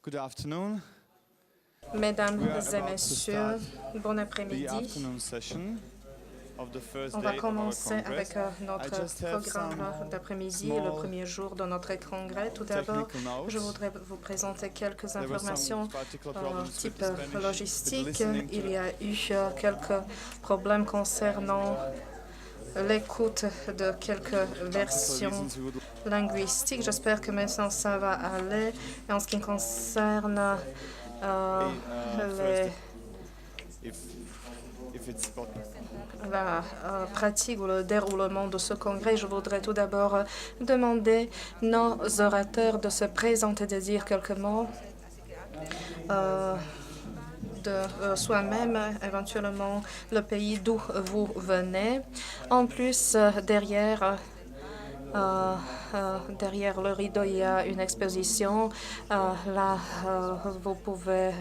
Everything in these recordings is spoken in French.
Good afternoon. Mesdames We are et about to messieurs, start bon the après-midi. afternoon session of the first On va day of our commencer avec congress. I notre just have programme some d'après-midi, le small premier jour de notre congrès. Tout d'abord, technical je notes. voudrais vous présenter quelques There were some informations particular problems with type the Spanish, with logistique. listening to Il y a eu quelques problèmes concernant l'écoute de quelques versions reasons we would linguistiques. J'espère que maintenant ça va aller. Et en ce qui concerne first if it's la pratique ou le déroulement de ce congrès, je voudrais tout d'abord demander nos orateurs de se présenter, de dire quelques mots de soi-même, éventuellement le pays d'où vous venez. En plus, derrière le rideau, il y a une exposition. Là, vous pouvez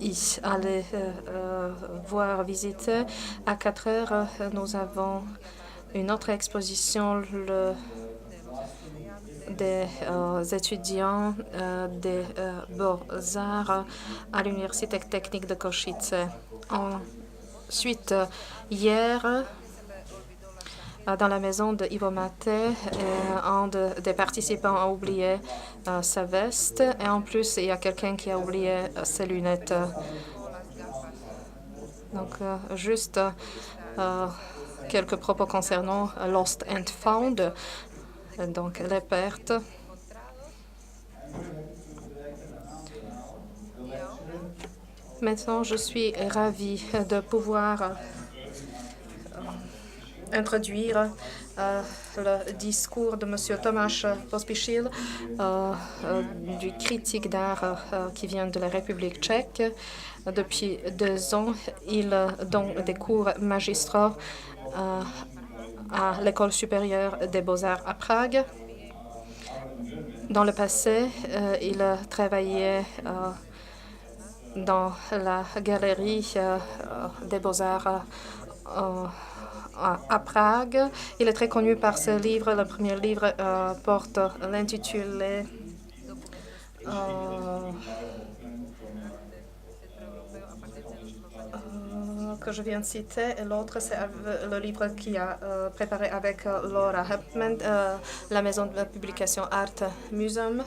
y aller voir, visiter. À 4 heures, nous avons une autre exposition des étudiants des Beaux-Arts à l'Université technique de Košice. Ensuite, hier, dans la maison de Ivo Maté, un des participants a oublié sa veste et en plus, il y a quelqu'un qui a oublié ses lunettes. Donc, juste quelques propos concernant Lost and Found, donc les pertes. Maintenant, je suis ravie de pouvoir introduire le discours de M. Tomáš Pospíšil, du critique d'art qui vient de la République tchèque. Depuis 2 ans, il donne des cours magistraux à l'École supérieure des beaux-arts à Prague. Dans le passé, il travaillait dans la galerie des beaux-arts à Prague. Il est très connu par ses livres. Le premier livre porte l'intitulé que je viens de citer, et l'autre, c'est le livre qu'il a préparé avec Laura Hepman, la maison de publication Art Museum,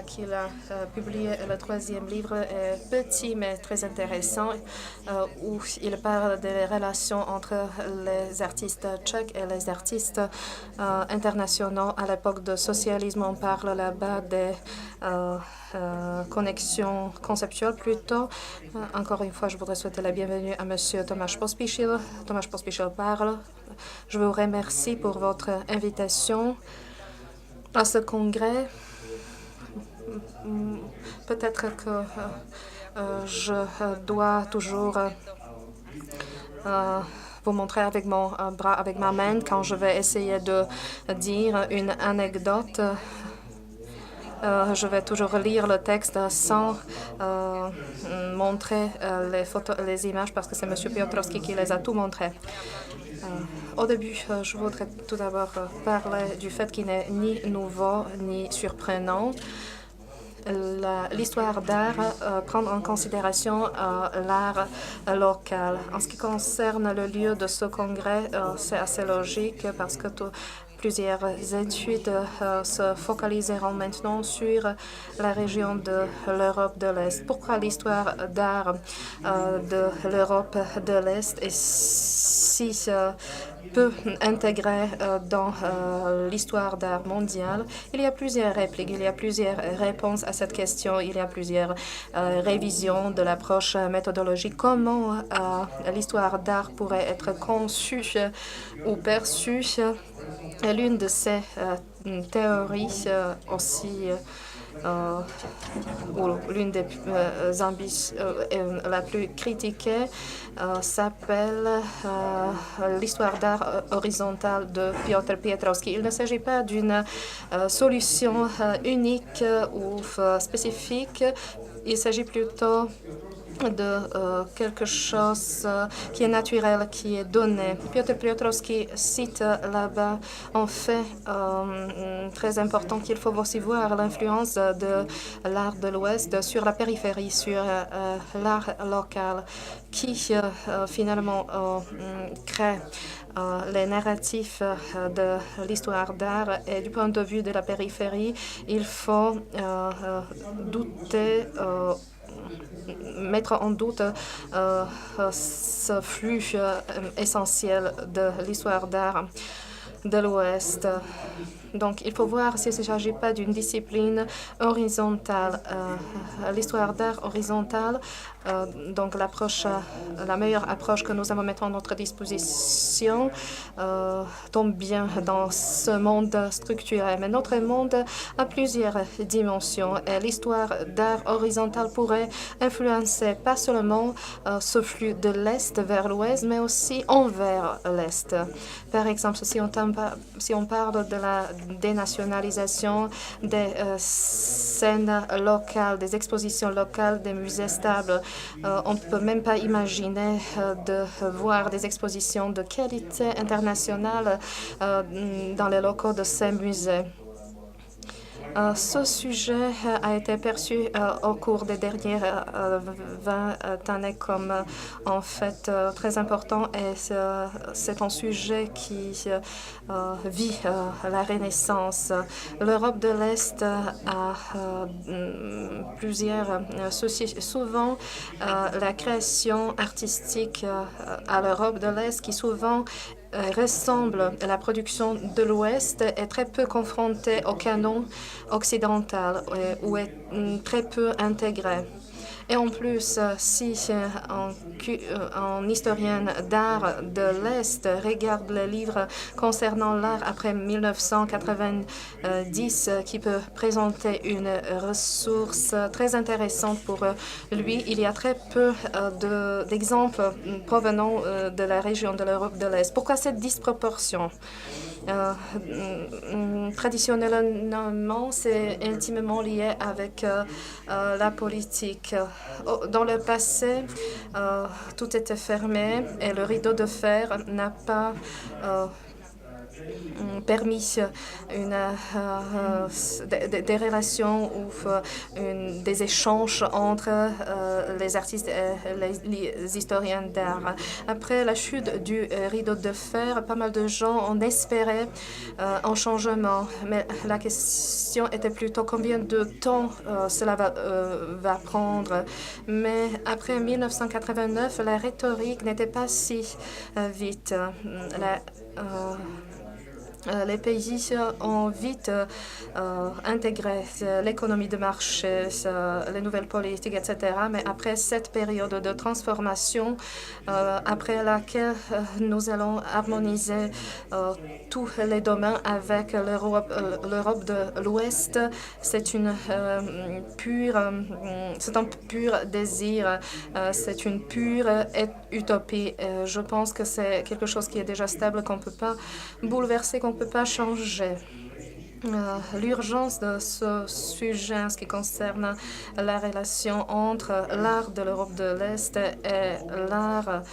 qu'il a publié. Le 3e livre est petit mais très intéressant, où il parle des relations entre les artistes tchèques et les artistes internationaux. À l'époque du socialisme, on parle là-bas des connexions conceptuelles plutôt. Encore une fois, je voudrais souhaiter la bienvenue à M. Tomáš Pospíšil. Tomáš Pospíšil parle. Je vous remercie pour votre invitation à ce congrès. Peut-être que je dois toujours vous montrer avec mon bras, avec ma main, quand je vais essayer de dire une anecdote. Je vais toujours lire le texte sans montrer les photos, les images, parce que c'est M. Piotrowski qui les a tout montrés. Au début, je voudrais tout d'abord parler du fait qu'il n'est ni nouveau ni surprenant. L'histoire d'art prendre en considération l'art local. En ce qui concerne le lieu de ce congrès, c'est assez logique parce que plusieurs études se focaliseront maintenant sur la région de l'Europe de l'Est. Pourquoi l'histoire d'art de l'Europe de l'Est est si peu intégrée dans l'histoire d'art mondiale? Il y a plusieurs répliques, il y a plusieurs réponses à cette question, il y a plusieurs révisions de l'approche méthodologique. Comment l'histoire d'art pourrait être conçue ou perçue? L'une de ces théories aussi, ou l'une des la plus critiquée, s'appelle l'histoire d'art horizontale de Piotr Piotrowski. Il ne s'agit pas d'une solution unique ou spécifique. Il s'agit plutôt de quelque chose qui est naturel, qui est donné. Piotr Piotrowski cite là-bas un fait très important qu'il faut aussi voir, l'influence de l'art de l'Ouest sur la périphérie, sur l'art local, qui finalement crée les narratifs de l'histoire d'art. Et du point de vue de la périphérie, il faut mettre en doute ce flux essentiel de l'histoire d'art de l'Ouest. Donc, il faut voir s'il ne s'agit pas d'une discipline horizontale. L'histoire d'art horizontale, donc la meilleure approche que nous avons mettre à notre disposition, tombe bien dans ce monde structuré. Mais notre monde a plusieurs dimensions et l'histoire d'art horizontale pourrait influencer pas seulement ce flux de l'Est vers l'Ouest, mais aussi envers l'Est. Par exemple, si on parle de la dénationalisation des scènes locales, des expositions locales, des musées stables, on ne peut même pas imaginer de voir des expositions de qualité internationale dans les locaux de ces musées. Ce sujet a été perçu au cours des dernières 20 années comme en fait très important et c'est un sujet qui vit la Renaissance. L'Europe de l'Est a plusieurs soucis. Souvent, la création artistique à l'Europe de l'Est qui souvent ressemble à la production de l'Ouest est très peu confrontée au canon occidental ou est très peu intégrée. Et en plus, si un historien d'art de l'Est regarde les livres concernant l'art après 1990, qui peut présenter une ressource très intéressante pour lui, il y a très peu d'exemples provenant de la région de l'Europe de l'Est. Pourquoi cette disproportion? Traditionnellement, c'est intimement lié avec la politique. Dans le passé, tout était fermé et le rideau de fer n'a pas permis des relations ou des échanges entre les artistes et les historiens d'art. Après la chute du rideau de fer, pas mal de gens ont espéré un changement, mais la question était plutôt combien de temps cela va prendre. Mais après 1989, la rhétorique n'était pas si vite. Les pays ont vite intégré l'économie de marché, les nouvelles politiques, etc. Mais après cette période de transformation, après laquelle nous allons harmoniser tous les domaines avec l'Europe de l'Ouest, c'est un pur désir, c'est une pure utopie. Je pense que c'est quelque chose qui est déjà stable, qu'on ne peut pas bouleverser, qu'on ne peut pas changer. L'urgence de ce sujet en ce qui concerne la relation entre l'art de l'Europe de l'Est et l'art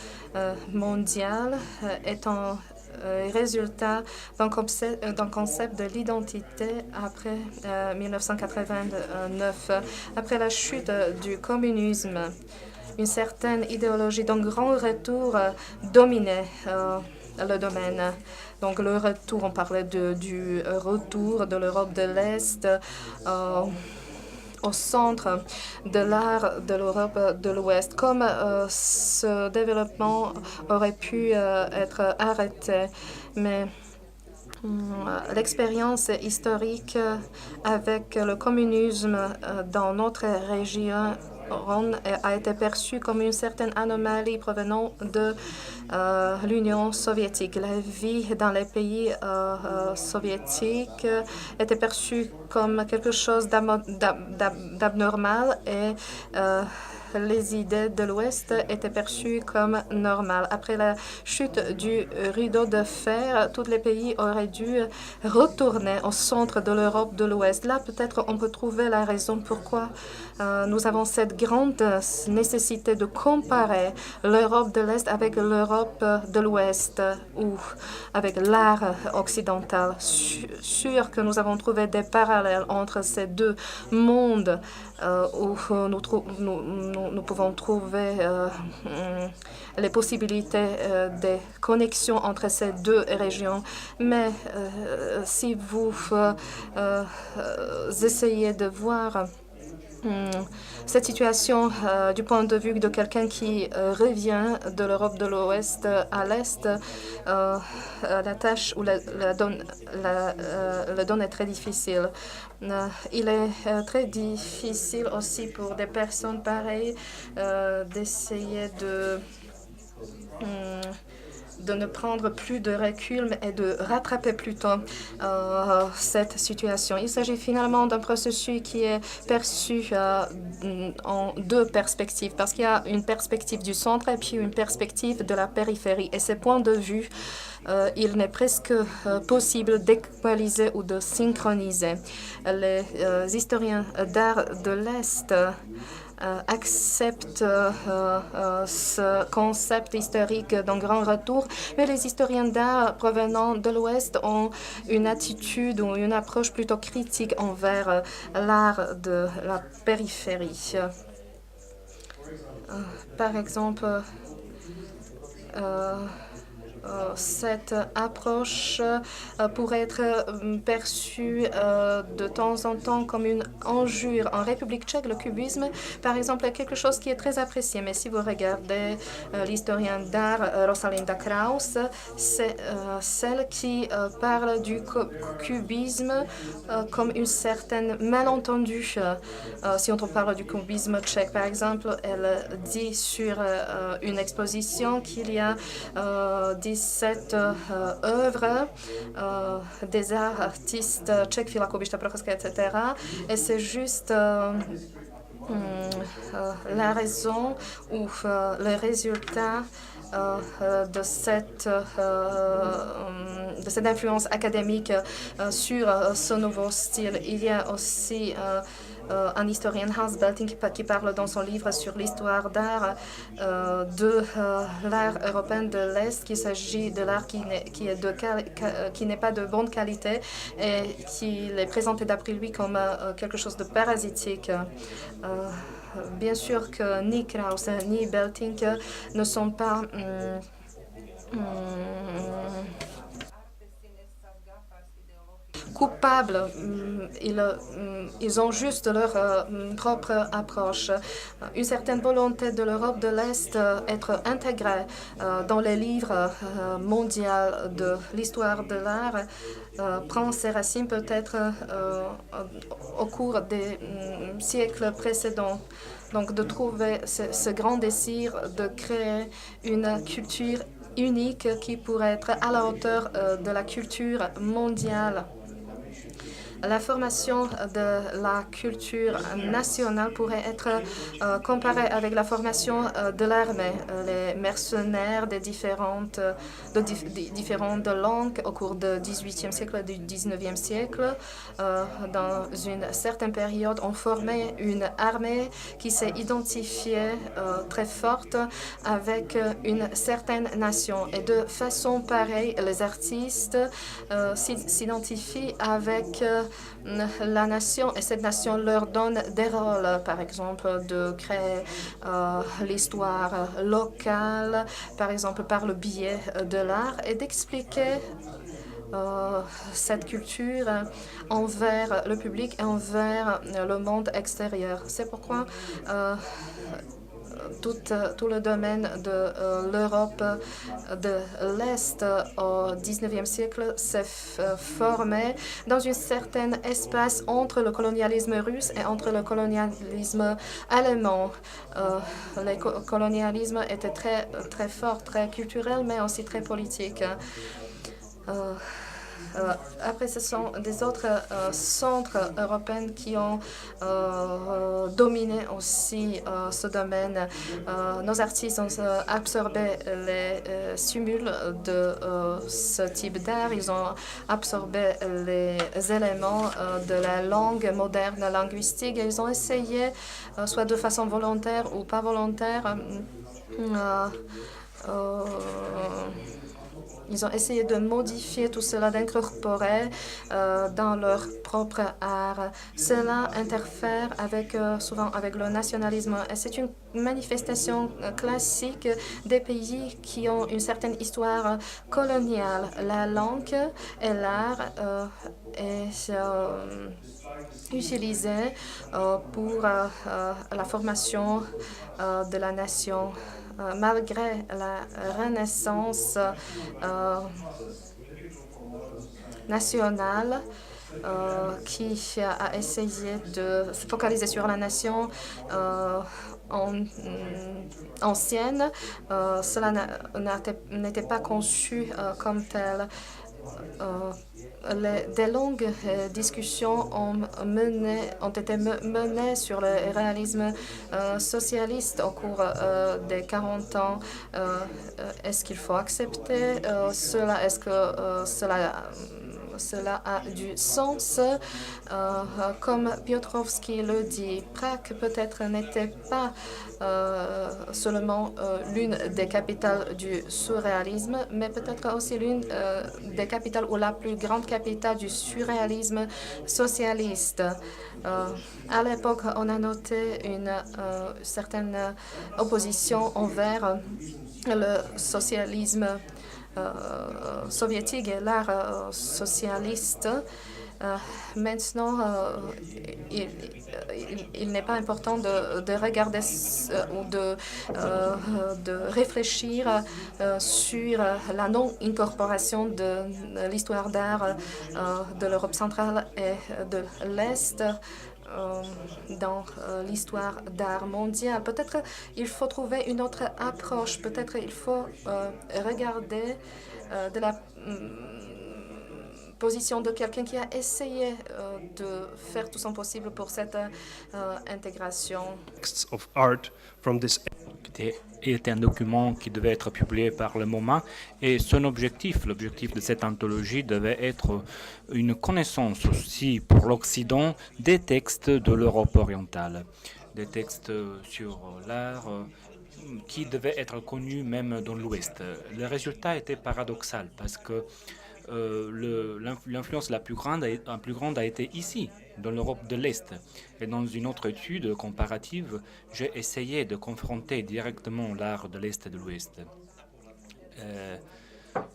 mondial est un résultat d'un concept de l'identité après 1989, après la chute du communisme. Une certaine idéologie d'un grand retour dominait le domaine. Donc le retour, on parlait du retour de l'Europe de l'Est au centre de l'art de l'Europe de l'Ouest. Comme ce développement aurait pu être arrêté, mais l'expérience historique avec le communisme dans notre région a été perçue comme une certaine anomalie provenant de l'Union soviétique. La vie dans les pays soviétiques était perçue comme quelque chose d'abnormal et les idées de l'Ouest étaient perçues comme normales. Après la chute du rideau de fer, tous les pays auraient dû retourner au centre de l'Europe de l'Ouest. Là, peut-être on peut trouver la raison pourquoi nous avons cette grande nécessité de comparer l'Europe de l'Est avec l'Europe de l'Ouest ou avec l'art occidental. Sûr que nous avons trouvé des parallèles entre ces deux mondes où nous pouvons trouver les possibilités des connexions entre ces deux régions. Mais si vous essayez de voir cette situation du point de vue de quelqu'un qui revient de l'Europe de l'Ouest à l'Est, la tâche ou la donne est très difficile. Il est très difficile aussi pour des personnes pareilles d'essayer de ne prendre plus de recul et de rattraper plutôt cette situation. Il s'agit finalement d'un processus qui est perçu en deux perspectives, parce qu'il y a une perspective du centre et puis une perspective de la périphérie. Et ces points de vue, il n'est presque possible d'équaliser ou de synchroniser. Les historiens d'art de l'Est acceptent ce concept historique d'un grand retour, mais les historiens d'art provenant de l'Ouest ont une attitude ou une approche plutôt critique envers l'art de la périphérie. Par exemple, cette approche pourrait être perçue de temps en temps comme une injure. En République tchèque, le cubisme, par exemple, est quelque chose qui est très apprécié. Mais si vous regardez l'historien d'art Rosalinda Kraus, c'est celle qui parle du cubisme comme une certaine malentendu. Si on parle du cubisme tchèque, par exemple, elle dit sur une exposition qu'il y a 17 œuvres des artistes tchèques, Fila Kubišta, Prochaska, etc. Et c'est juste la raison ou le résultat de cette influence académique sur ce nouveau style. Il y a aussi un historien, Hans Belting, qui parle dans son livre sur l'histoire d'art de l'art européen de l'Est, qu'il s'agit de l'art qui n'est pas de bonne qualité et qu'il est présenté d'après lui comme quelque chose de parasitique. Bien sûr que ni Kraus ni Belting ne sont pas coupables. Ils ont juste leur propre approche. Une certaine volonté de l'Europe de l'Est être intégrée dans les livres mondiaux de l'histoire de l'art prend ses racines peut-être au cours des siècles précédents. Donc de trouver ce grand désir de créer une culture unique qui pourrait être à la hauteur de la culture mondiale. La formation de la culture nationale pourrait être comparée avec la formation de l'armée. Les mercenaires des différentes langues au cours du XVIIIe siècle et du XIXe siècle, dans une certaine période, ont formé une armée qui s'est identifiée très forte avec une certaine nation. Et de façon pareille, les artistes s'identifient avec la nation, et cette nation leur donne des rôles, par exemple de créer l'histoire locale, par exemple par le biais de l'art, et d'expliquer cette culture envers le public et envers le monde extérieur. C'est pourquoi tout le domaine de l'Europe de l'Est au XIXe siècle s'est formé dans un certain espace entre le colonialisme russe et entre le colonialisme allemand. Le colonialisme était très fort, très culturel, mais aussi très politique. Après, ce sont des autres centres européens qui ont dominé aussi ce domaine. Nos artistes ont absorbé les stimules de ce type d'art. Ils ont absorbé les éléments de la langue moderne linguistique et ils ont essayé, soit de façon volontaire ou pas volontaire, ils ont essayé de modifier tout cela, d'incorporer dans leur propre art. Cela interfère souvent avec le nationalisme et c'est une manifestation classique des pays qui ont une certaine histoire coloniale. La langue et l'art est utilisé pour la formation de la nation. Malgré la Renaissance nationale qui a essayé de se focaliser sur la nation ancienne, cela n'était pas conçu comme tel. Des longues discussions ont été menées sur le réalisme socialiste au cours des 40 ans. Est-ce qu'il faut accepter cela? Est-ce que cela a du sens? Comme Piotrowski le dit, Prague peut-être n'était pas seulement l'une des capitales du surréalisme, mais peut-être aussi l'une des capitales ou la plus grande capitale du surréalisme socialiste. À l'époque, on a noté une certaine opposition envers le socialisme soviétique et l'art socialiste. Maintenant, il n'est pas important de regarder ou de réfléchir sur la non-incorporation de l'histoire d'art de l'Europe centrale et de l'Est dans l'histoire d'art mondial. Peut-être il faut trouver une autre approche. Peut-être il faut regarder de la position de quelqu'un qui a essayé de faire tout son possible pour cette intégration. Of art from this était un document qui devait être publié par le MoMA et son objectif, l'objectif de cette anthologie devait être une connaissance aussi pour l'Occident des textes de l'Europe orientale, des textes sur l'art qui devaient être connus même dans l'Ouest. Le résultat était paradoxal parce que l'influence la plus grande a été ici, dans l'Europe de l'Est. Et dans une autre étude comparative, j'ai essayé de confronter directement l'art de l'Est et de l'Ouest.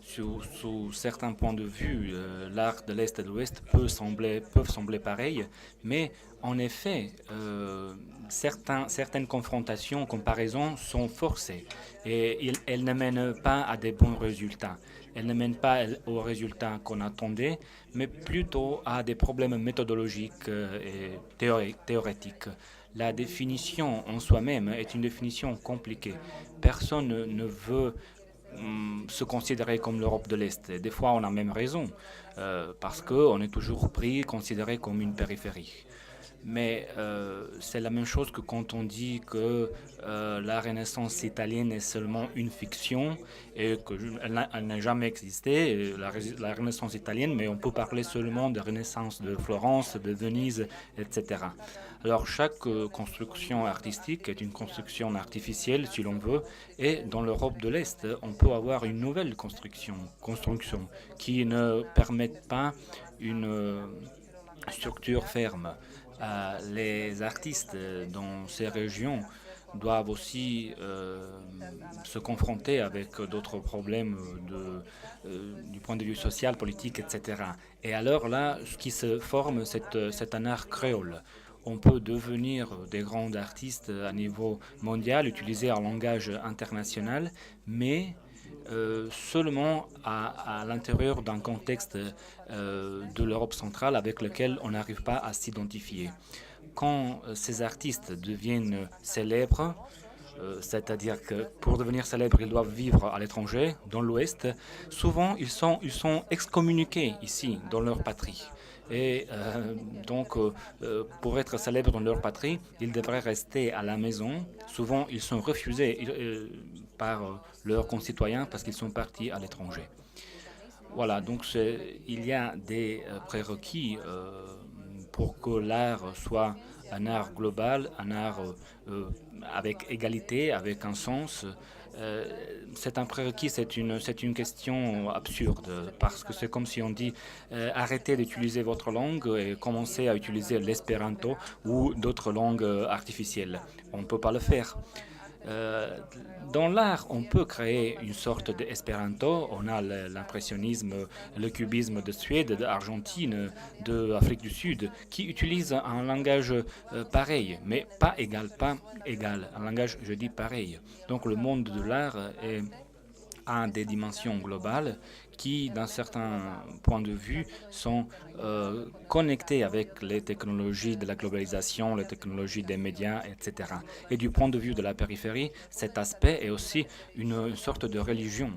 Sous certains points de vue, l'art de l'Est et de l'Ouest peuvent sembler pareils, mais en effet, certaines confrontations, comparaisons sont forcées et elles ne mènent pas à des bons résultats. Elles ne mènent pas aux résultats qu'on attendait, mais plutôt à des problèmes méthodologiques et théoriques. La définition en soi-même est une définition compliquée. Personne ne veut se considérer comme l'Europe de l'Est. Des fois, on a même raison, parce qu'on est toujours considéré comme une périphérie. Mais c'est la même chose que quand on dit que la Renaissance italienne est seulement une fiction et qu'elle n'a jamais existé, la Renaissance italienne, mais on peut parler seulement de Renaissance de Florence, de Venise, etc. Alors chaque construction artistique est une construction artificielle, si l'on veut, et dans l'Europe de l'Est, on peut avoir une nouvelle construction qui ne permette pas une structure ferme. Les artistes dans ces régions doivent aussi se confronter avec d'autres problèmes du point de vue social, politique, etc. Et alors là, ce qui se forme, c'est un art créole. On peut devenir des grands artistes à niveau mondial, utiliser un langage international, mais seulement à l'intérieur d'un contexte de l'Europe centrale avec lequel on n'arrive pas à s'identifier. Quand ces artistes deviennent célèbres, c'est-à-dire que pour devenir célèbres, ils doivent vivre à l'étranger, dans l'Ouest. Souvent, ils sont excommuniqués ici, dans leur patrie. Et pour être célèbres dans leur patrie, ils devraient rester à la maison. Souvent, ils sont refusés par leurs concitoyens parce qu'ils sont partis à l'étranger. Voilà, donc il y a des prérequis pour que l'art soit un art global, un art avec égalité, avec un sens. Euh, c'est un prérequis, c'est une question absurde, parce que c'est comme si on dit arrêtez d'utiliser votre langue et commencez à utiliser l'espéranto ou d'autres langues artificielles. On ne peut pas le faire. Euh, dans l'art, on peut créer une sorte d'espéranto. On a l'impressionnisme, le cubisme de Suède, d'Argentine, d'Afrique du Sud, qui utilisent un langage pareil, mais pas égal, pas égal. Un langage, je dis pareil. Donc le monde de l'art a des dimensions globales qui, d'un certain point de vue, sont connectées avec les technologies de la globalisation, les technologies des médias, etc. Et du point de vue de la périphérie, cet aspect est aussi une sorte de religion.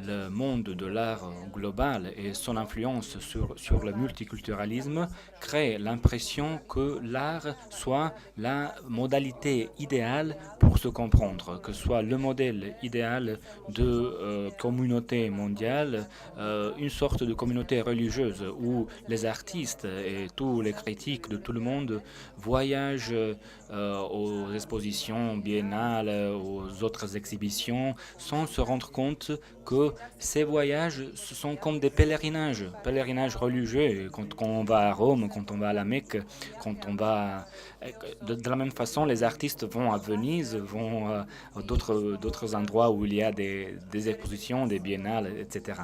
Le monde de l'art global et son influence sur le multiculturalisme crée l'impression que l'art soit la modalité idéale pour se comprendre, que soit le modèle idéal de communauté mondiale, une sorte de communauté religieuse où les artistes et tous les critiques de tout le monde voyagent aux expositions biennales, aux autres exhibitions, sans se rendre compte que ces voyages, ce sont comme des pèlerinages religieux. Quand on va à Rome, quand on va à la Mecque, quand on va... De la même façon, les artistes vont à Venise, vont à d'autres endroits où il y a des expositions, des biennales, etc.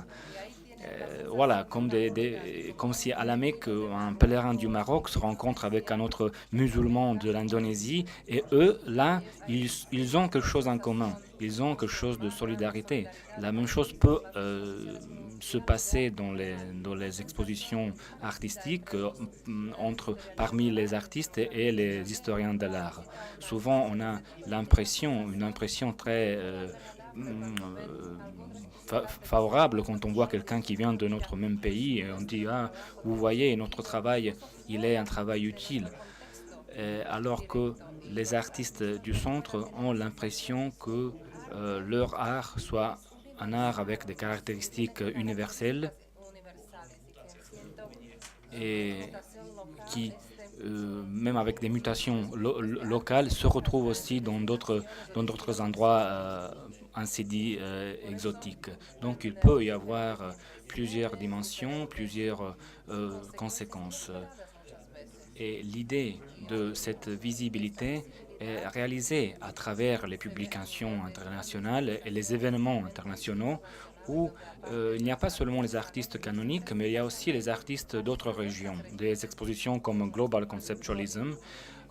Voilà, comme si à la Mecque, un pèlerin du Maroc se rencontre avec un autre musulman de l'Indonésie, et eux, là, ils ont quelque chose en commun, ils ont quelque chose de solidarité. La même chose peut se passer dans les expositions artistiques parmi les artistes et les historiens de l'art. Souvent, on a une impression très favorable quand on voit quelqu'un qui vient de notre même pays et on dit ah vous voyez notre travail il est un travail utile. Alors que les artistes du centre ont l'impression que leur art soit un art avec des caractéristiques universelles et qui même avec des mutations locales, se retrouve aussi dans d'autres endroits, ainsi dit, exotiques. Donc il peut y avoir plusieurs dimensions, plusieurs conséquences. Et l'idée de cette visibilité est réalisée à travers les publications internationales et les événements internationaux où il n'y a pas seulement les artistes canoniques, mais il y a aussi les artistes d'autres régions. Des expositions comme Global Conceptualism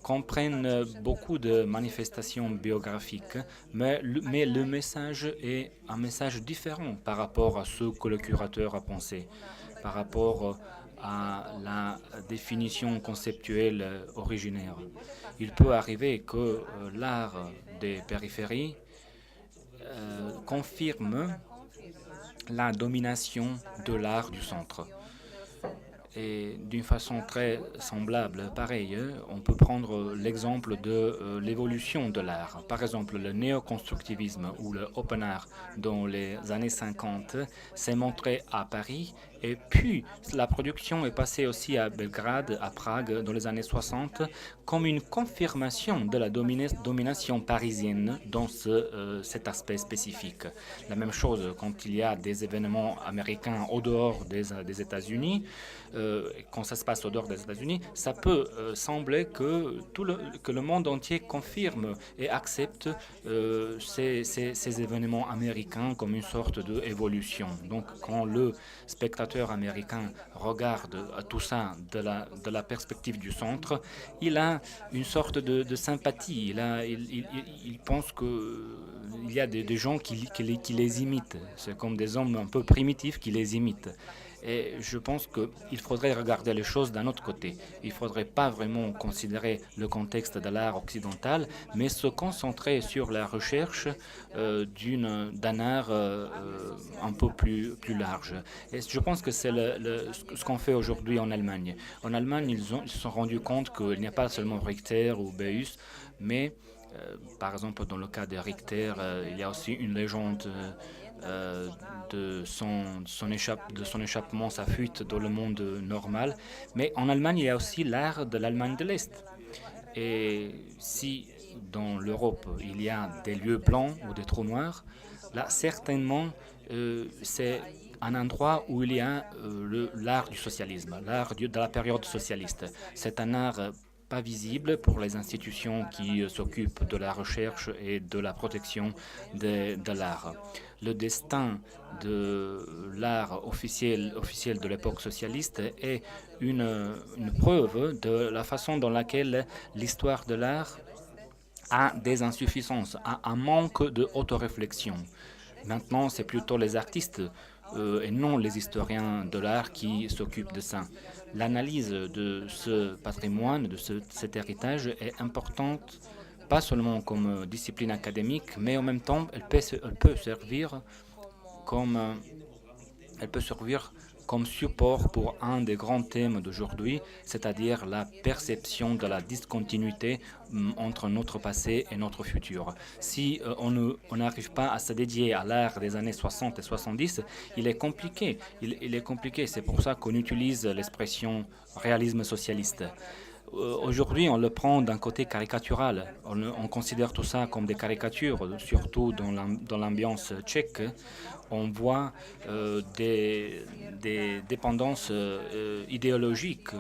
comprennent beaucoup de manifestations biographiques, mais le message est un message différent par rapport à ce que le curateur a pensé, par rapport à la définition conceptuelle originaire. Il peut arriver que l'art des périphéries confirme la domination de l'art du centre. Et d'une façon très semblable, pareil, on peut prendre l'exemple de l'évolution de l'art. Par exemple, le néoconstructivisme ou le open art dans les années 50 s'est montré à Paris et puis la production est passée aussi à Belgrade, à Prague dans les années 60 comme une confirmation de la domination parisienne dans cet aspect spécifique. La même chose quand il y a des événements américains au dehors des États-Unis. Quand ça se passe au dehors des États-Unis, ça peut sembler que le monde entier confirme et accepte ces événements américains comme une sorte d'évolution. Donc quand le spectateur américain regarde tout ça de la perspective du centre, il a une sorte de sympathie. Il pense qu'il y a des gens qui les imitent. C'est comme des hommes un peu primitifs qui les imitent. Et je pense qu'il faudrait regarder les choses d'un autre côté. Il ne faudrait pas vraiment considérer le contexte de l'art occidental, mais se concentrer sur la recherche d'un art un peu plus large. Et je pense que c'est ce qu'on fait aujourd'hui en Allemagne. En Allemagne, ils se sont rendus compte qu'il n'y a pas seulement Richter ou Beuys, mais par exemple, dans le cas de Richter, il y a aussi une légende de son échappement, sa fuite dans le monde normal. Mais en Allemagne, il y a aussi l'art de l'Allemagne de l'Est. Et si dans l'Europe, il y a des lieux blancs ou des trous noirs, là, certainement, c'est un endroit où il y a l'art du socialisme, l'art de la période socialiste. C'est un art pas visible pour les institutions qui s'occupent de la recherche et de la protection de l'art. Le destin de l'art officiel de l'époque socialiste est une preuve de la façon dans laquelle l'histoire de l'art a des insuffisances, a un manque de autoréflexion. Maintenant, c'est plutôt les artistes et non les historiens de l'art qui s'occupent de ça. L'analyse de ce patrimoine, de cet héritage est importante, pas seulement comme discipline académique, mais en même temps, elle peut servir comme support pour un des grands thèmes d'aujourd'hui, c'est-à-dire la perception de la discontinuité entre notre passé et notre futur. Si on n'arrive pas à se dédier à l'art des années 60 et 70, il est compliqué. Il est compliqué. C'est pour ça qu'on utilise l'expression réalisme socialiste. Aujourd'hui, on le prend d'un côté caricatural. On considère tout ça comme des caricatures, surtout dans l'ambiance tchèque. On voit des dépendances idéologiques,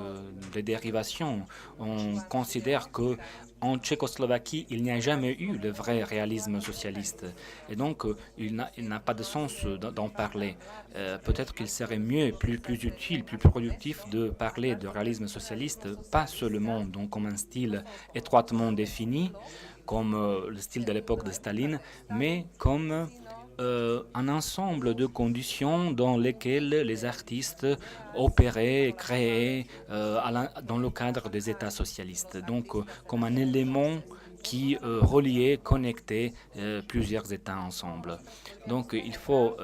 des dérivations. On considère que en Tchécoslovaquie, il n'y a jamais eu le vrai réalisme socialiste. Et donc, il n'a pas de sens d'en parler. Peut-être qu'il serait mieux, plus utile, plus productif de parler de réalisme socialiste, pas seulement donc, comme un style étroitement défini, comme le style de l'époque de Staline, mais comme un ensemble de conditions dans lesquelles les artistes opéraient, créaient dans le cadre des États socialistes. Donc, comme un élément qui reliait, connectait plusieurs États ensemble. Donc il faut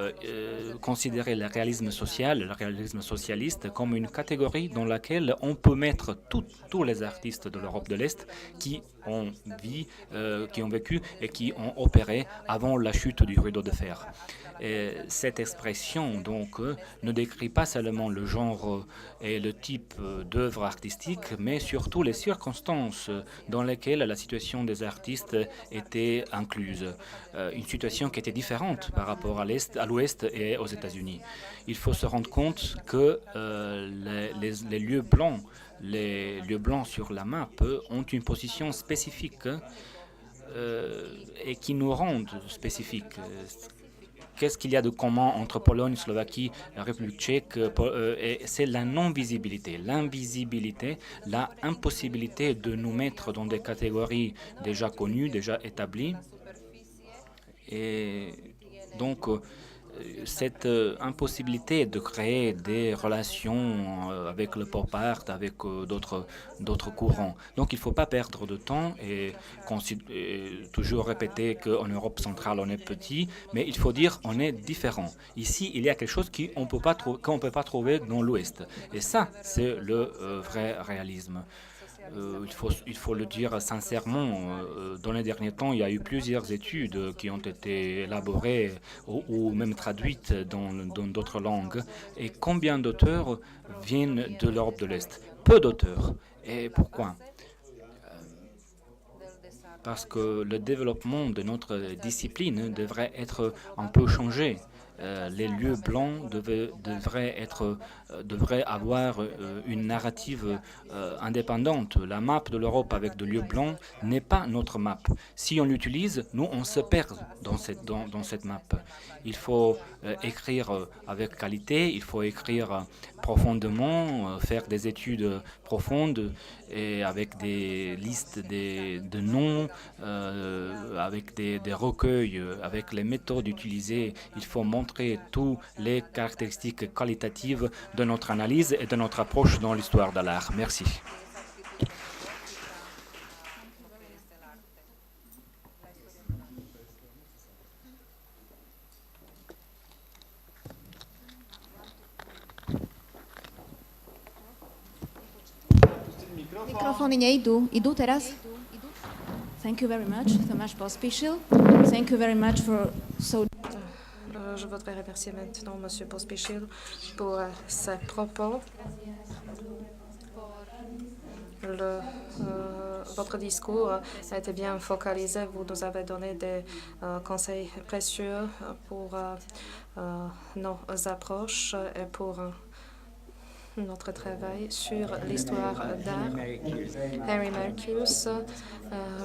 considérer le réalisme social, le réalisme socialiste comme une catégorie dans laquelle on peut mettre tous les artistes de l'Europe de l'Est qui ont vécu et qui ont opéré avant la chute du rideau de fer. Et cette expression donc ne décrit pas seulement le genre et le type d'œuvre artistique, mais surtout les circonstances dans lesquelles la situation des artistes était incluse. Une situation qui était différente par rapport à l'Ouest et aux États-Unis. Il faut se rendre compte que les lieux blancs, sur la map ont une position spécifique et qui nous rendent spécifiques. Qu'est-ce qu'il y a de commun entre Pologne, Slovaquie, la République tchèque c'est la non-visibilité, l'invisibilité, la impossibilité de nous mettre dans des catégories déjà connues, déjà établies. Et donc, cette impossibilité de créer des relations avec le pop art, avec d'autres courants. Donc il ne faut pas perdre de temps et toujours répéter qu'en Europe centrale on est petit, mais il faut dire on est différent. Ici il y a quelque chose qu'on ne peut pas trouver dans l'Ouest. Et ça c'est le vrai réalisme. Il faut le dire sincèrement, dans les derniers temps, il y a eu plusieurs études qui ont été élaborées ou même traduites dans d'autres langues. Et combien d'auteurs viennent de l'Europe de l'Est? Peu d'auteurs. Et pourquoi? Parce que le développement de notre discipline devrait être un peu changé. Les lieux blancs devraient avoir une narrative indépendante. La map de l'Europe avec des lieux blancs n'est pas notre map. Si on l'utilise, nous, on se perd dans cette map. Il faut écrire avec qualité, il faut écrire profondément, faire des études profondes et avec des listes de noms, avec des recueils, avec les méthodes utilisées. Il faut montrer montrer toutes les caractéristiques qualitatives de notre analyse et de notre approche dans l'histoire de l'art. Merci. Mikrofóny idú teraz? Thank you very much, Tomáš Pospíšil. Thank you very much for Je voudrais remercier maintenant M. Pospíšil pour ses propos. Votre discours a été bien focalisé. Vous nous avez donné des conseils précieux pour nos approches et pour notre travail sur l'histoire d'art. Harry Marcus,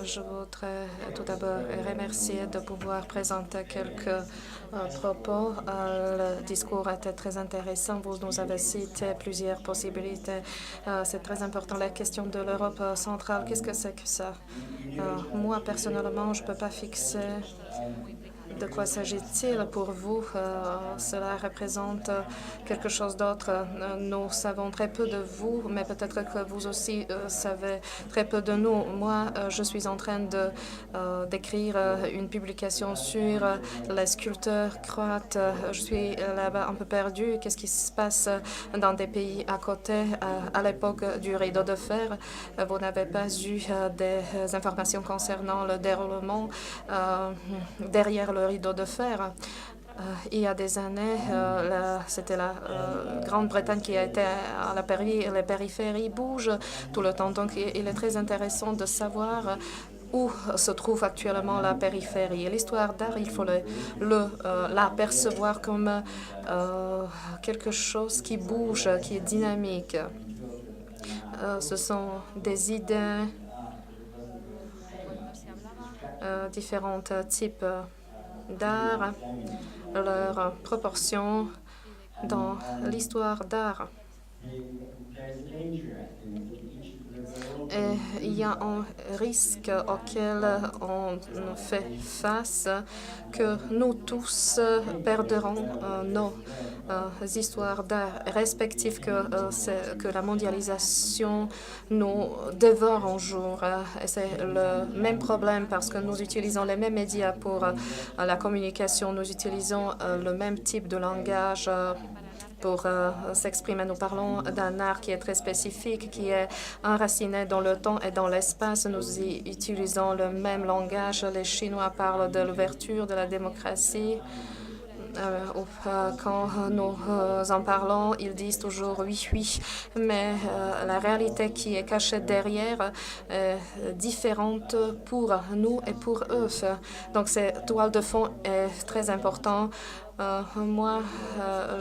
je voudrais tout d'abord remercier de pouvoir présenter quelques propos. Le discours était très intéressant. Vous nous avez cité plusieurs possibilités. C'est très important. La question de l'Europe centrale, qu'est-ce que c'est que ça? Moi, personnellement, je ne peux pas fixer. De quoi s'agit-il pour vous? Cela représente quelque chose d'autre. Nous savons très peu de vous, mais peut-être que vous aussi savez très peu de nous. Moi, je suis en train d'écrire une publication sur les sculpteurs croates. Je suis là-bas un peu perdue. Qu'est-ce qui se passe dans des pays à côté à l'époque du rideau de fer? Vous n'avez pas eu des informations concernant le déroulement derrière le rideau de fer. Il y a des années, c'était la Grande-Bretagne qui a été à la périphérie. Les périphéries bougent tout le temps. Donc, il est très intéressant de savoir où se trouve actuellement la périphérie. L'histoire d'art, il faut l'apercevoir comme quelque chose qui bouge, qui est dynamique. Ce sont des idées, différents types d'art, leurs proportions dans l'histoire d'art. Et il y a un risque auquel on fait face, que nous tous perdrons nos histoires d'art respectives, que la mondialisation nous dévore un jour. Et c'est le même problème parce que nous utilisons les mêmes médias pour la communication, nous utilisons le même type de langage pour s'exprimer. Nous parlons d'un art qui est très spécifique, qui est enraciné dans le temps et dans l'espace. Nous y utilisons le même langage. Les Chinois parlent de l'ouverture, de la démocratie. Quand nous en parlons, ils disent toujours oui, oui, mais la réalité qui est cachée derrière est différente pour nous et pour eux. Donc, cette toile de fond est très importante. Moi,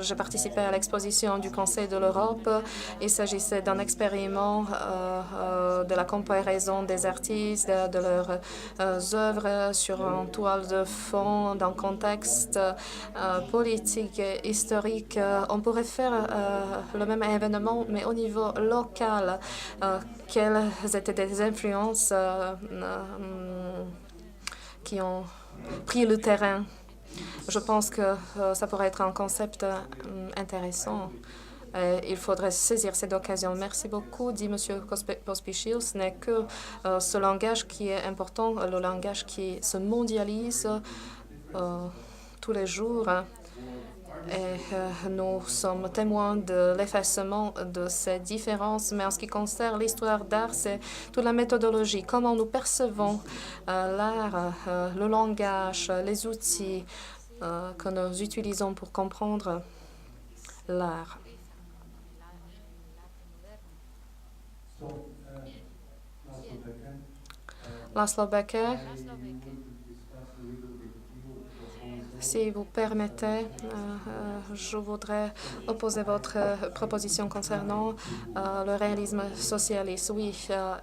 j'ai participé à l'exposition du Conseil de l'Europe. Il s'agissait d'un expériment de la comparaison des artistes, de leurs œuvres sur une toile de fond, dans un contexte politique et historique. On pourrait faire le même événement, mais au niveau local. Quelles étaient des influences qui ont pris le terrain? Je pense que ça pourrait être un concept intéressant. Il faudrait saisir cette occasion. Merci beaucoup, dit M. Pospíšil. Ce n'est que ce langage qui est important, le langage qui se mondialise tous les jours. Et nous sommes témoins de l'effacement de ces différences. Mais en ce qui concerne l'histoire d'art, c'est toute la méthodologie, comment nous percevons l'art, le langage, les outils que nous utilisons pour comprendre l'art. Laszlo Becker, si vous permettez, je voudrais opposer votre proposition concernant le réalisme socialiste. Oui,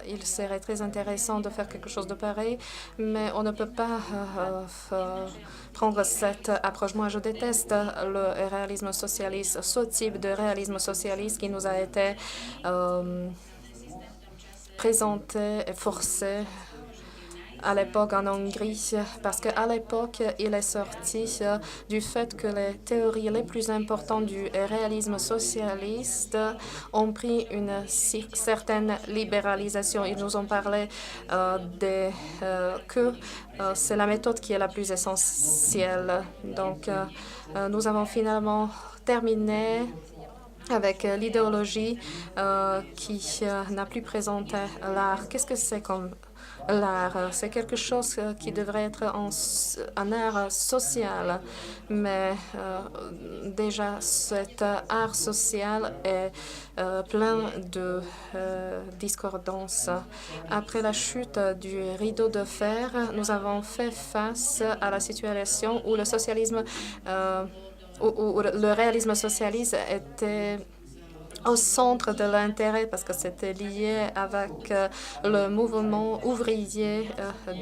il serait très intéressant de faire quelque chose de pareil, mais on ne peut pas prendre cette approche. Moi, je déteste le réalisme socialiste, ce type de réalisme socialiste qui nous a été présenté et forcé à l'époque en Hongrie, parce qu'à l'époque, il est sorti du fait que les théories les plus importantes du réalisme socialiste ont pris une certaine libéralisation. Ils nous ont parlé que c'est la méthode qui est la plus essentielle. Donc, nous avons finalement terminé avec l'idéologie qui n'a plus présenté l'art. Qu'est-ce que c'est comme l'art? C'est quelque chose qui devrait être un art social, mais déjà cet art social est plein de discordances. Après la chute du rideau de fer, nous avons fait face à la situation où le socialisme où le réalisme socialiste était au centre de l'intérêt parce que c'était lié avec le mouvement ouvrier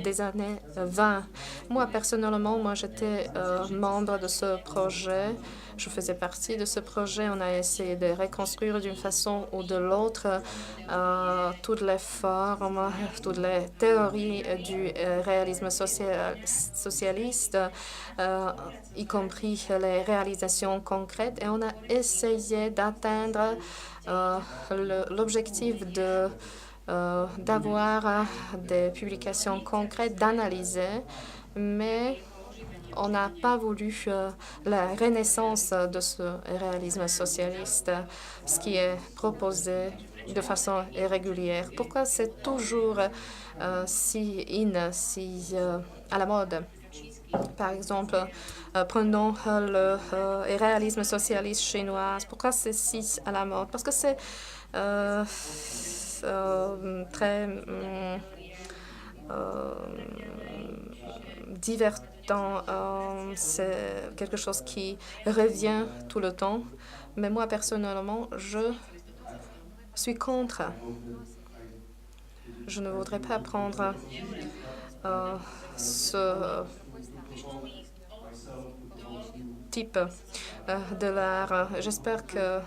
des années 20. Moi, personnellement, j'étais membre de ce projet. Je faisais partie de ce projet. On a essayé de reconstruire d'une façon ou de l'autre toutes les formes, toutes les théories du réalisme socialiste, y compris les réalisations concrètes. Et on a essayé d'atteindre l'objectif d'avoir des publications concrètes, d'analyser, mais on n'a pas voulu la renaissance de ce réalisme socialiste, ce qui est proposé de façon irrégulière. Pourquoi c'est toujours si si à la mode? Par exemple, prenons le réalisme socialiste chinois. Pourquoi c'est si à la mode? Parce que c'est très divertissant. C'est quelque chose qui revient tout le temps. Mais moi, personnellement, je suis contre. Je ne voudrais pas prendre ce type de l'art. J'espère que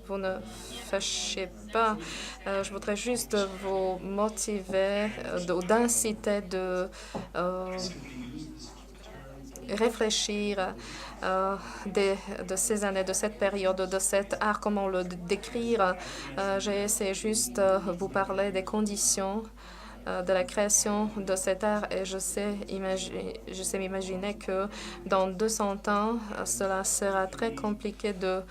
vous ne fâchez pas. Je voudrais juste vous motiver, d'inciter de réfléchir de ces années, de cette période, de cet art, comment le décrire. J'ai essayé juste de vous parler des conditions de la création de cet art et je sais m'imaginer que dans 200 ans, cela sera très compliqué de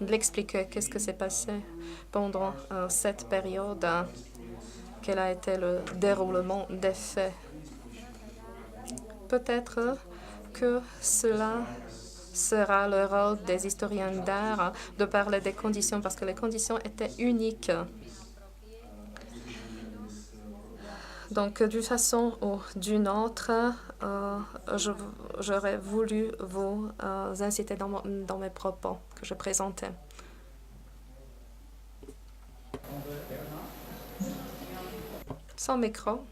l'expliquer. Qu'est-ce que s'est passé pendant cette période? Quel a été le déroulement des faits? Peut-être que cela sera le rôle des historiens d'art de parler des conditions parce que les conditions étaient uniques. Donc, d'une façon ou d'une autre, j'aurais voulu vous inciter dans mes propos que je présentais. Sans micro.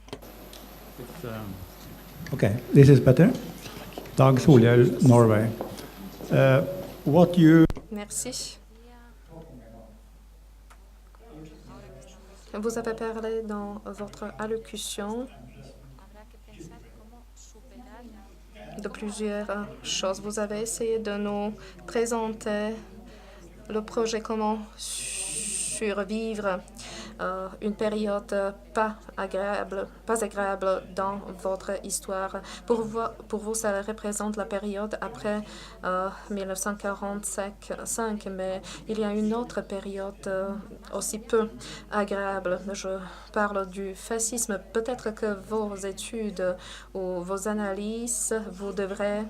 Okay, this is better. Dag Solhjell, Norway. What you... Merci. Vous avez parlé dans votre allocution de plusieurs choses. Vous avez essayé de nous présenter le projet comment survivre une période pas agréable dans votre histoire. Pour vous, ça représente la période après 1945, mais il y a une autre période aussi peu agréable. Je parle du fascisme. Peut-être que vos études ou vos analyses, vous devrez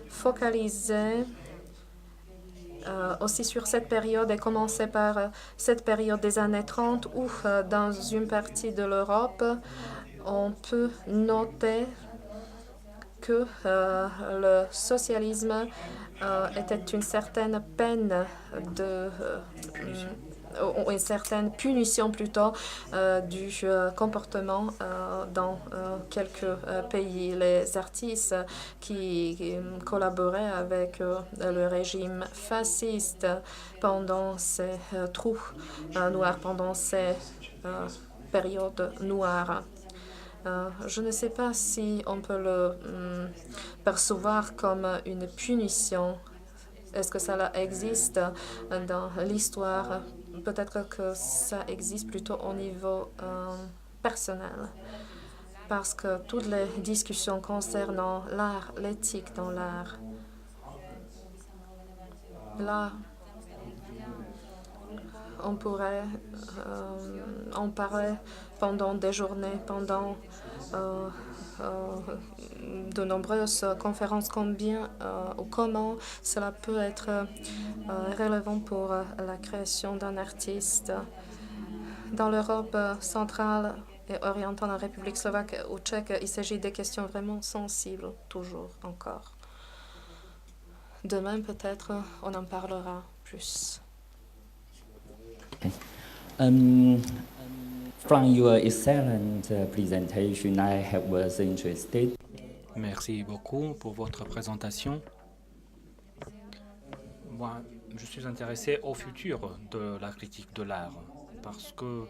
focaliser aussi sur cette période et commencer par cette période des années 30 où dans une partie de l'Europe, on peut noter que le socialisme était une certaine peine ou une certaine punition plutôt du comportement dans quelques pays. Les artistes qui collaboraient avec le régime fasciste pendant ces trous noirs, pendant ces périodes noires. Je ne sais pas si on peut le percevoir comme une punition. Est-ce que ça existe dans l'histoire? Peut-être que ça existe plutôt au niveau personnel. Parce que toutes les discussions concernant l'art, l'éthique dans l'art, là, on pourrait en parler pendant des journées, pendant de nombreuses conférences, combien ou comment cela peut être relevant pour la création d'un artiste. Dans l'Europe centrale et orientale, en République slovaque ou tchèque, il s'agit des questions vraiment sensibles, toujours encore. Demain, peut-être, on en parlera plus. From your excellent presentation, I was interested. Merci beaucoup pour votre présentation. Moi, je suis intéressé au futur de la critique de l'art parce que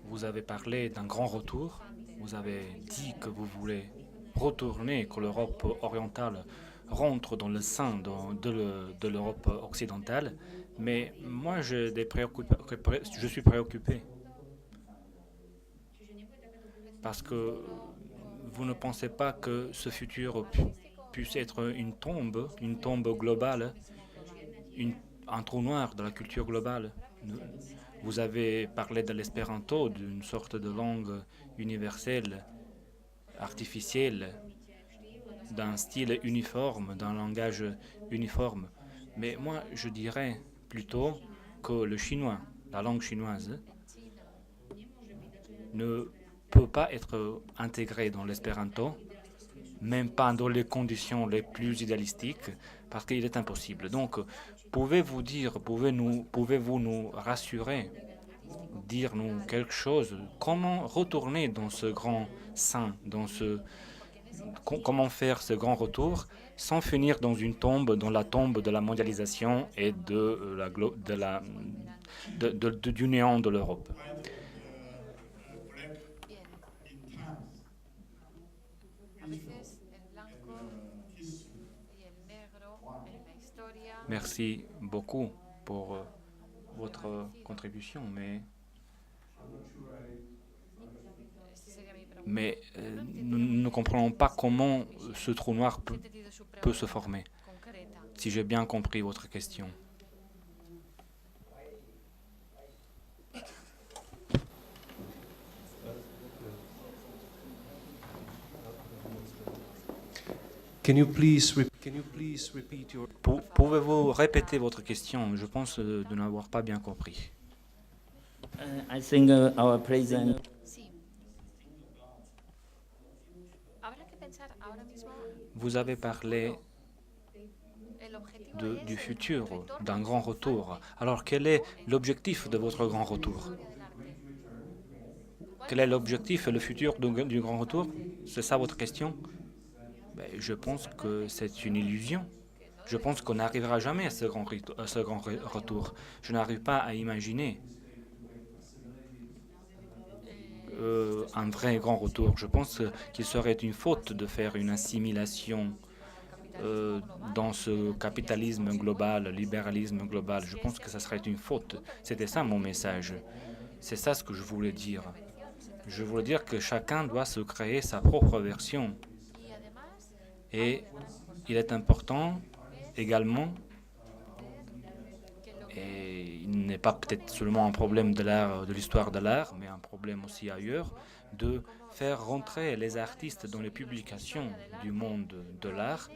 vous avez parlé d'un grand retour. Vous avez dit que vous voulez retourner, que l'Europe orientale rentre dans le sein de l'Europe occidentale. Mais moi, je suis préoccupé. Parce que vous ne pensez pas que ce futur puisse être une tombe globale, un trou noir de la culture globale. Vous avez parlé de l'espéranto, d'une sorte de langue universelle, artificielle, d'un style uniforme, d'un langage uniforme. Mais moi, je dirais plutôt que le chinois, la langue chinoise, ne peut pas être intégré dans l'espéranto, même pas dans les conditions les plus idéalistiques, parce qu'il est impossible. Donc, pouvez-vous nous rassurer, dire-nous quelque chose, comment retourner dans ce grand sein, comment faire ce grand retour sans finir dans une tombe, dans la tombe de la mondialisation et du néant de l'Europe. Merci beaucoup pour votre contribution, mais nous ne comprenons pas comment ce trou noir peut se former, si j'ai bien compris votre question. Can you please repeat your... Pouvez-vous répéter votre question? Je pense de n'avoir pas bien compris. I think our president. Vous avez parlé du futur, d'un grand retour. Alors, quel est l'objectif de votre grand retour? Quel est l'objectif et le futur du grand retour? C'est ça votre question? Je pense que c'est une illusion. Je pense qu'on n'arrivera jamais à ce grand retour. Je n'arrive pas à imaginer un vrai grand retour. Je pense qu'il serait une faute de faire une assimilation dans ce capitalisme global, libéralisme global. Je pense que ça serait une faute. C'était ça mon message. C'est ça ce que je voulais dire. Je voulais dire que chacun doit se créer sa propre version. Et il est important également, et il n'est pas peut-être seulement un problème de l'art, de l'histoire de l'art, mais un problème aussi ailleurs, de faire rentrer les artistes dans les publications du monde de l'art,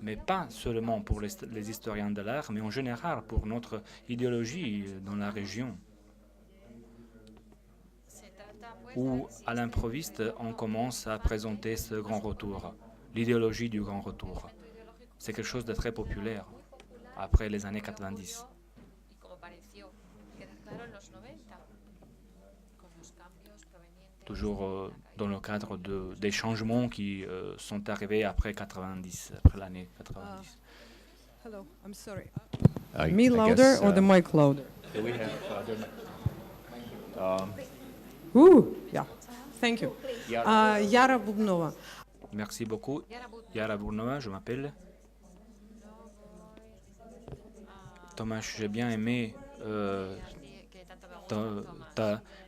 mais pas seulement pour les historiens de l'art, mais en général pour notre idéologie dans la région, où à l'improviste on commence à présenter ce grand retour. L'idéologie du grand retour. C'est quelque chose de très populaire après les années 90. Toujours dans le cadre des changements qui sont arrivés après 90, après l'année 90. Hello, I'm sorry. Me louder or the mic louder? We have Ooh, yeah. Thank you. Yara Bubnova. Merci beaucoup. Yara Bournova, je m'appelle. Thomas, j'ai bien aimé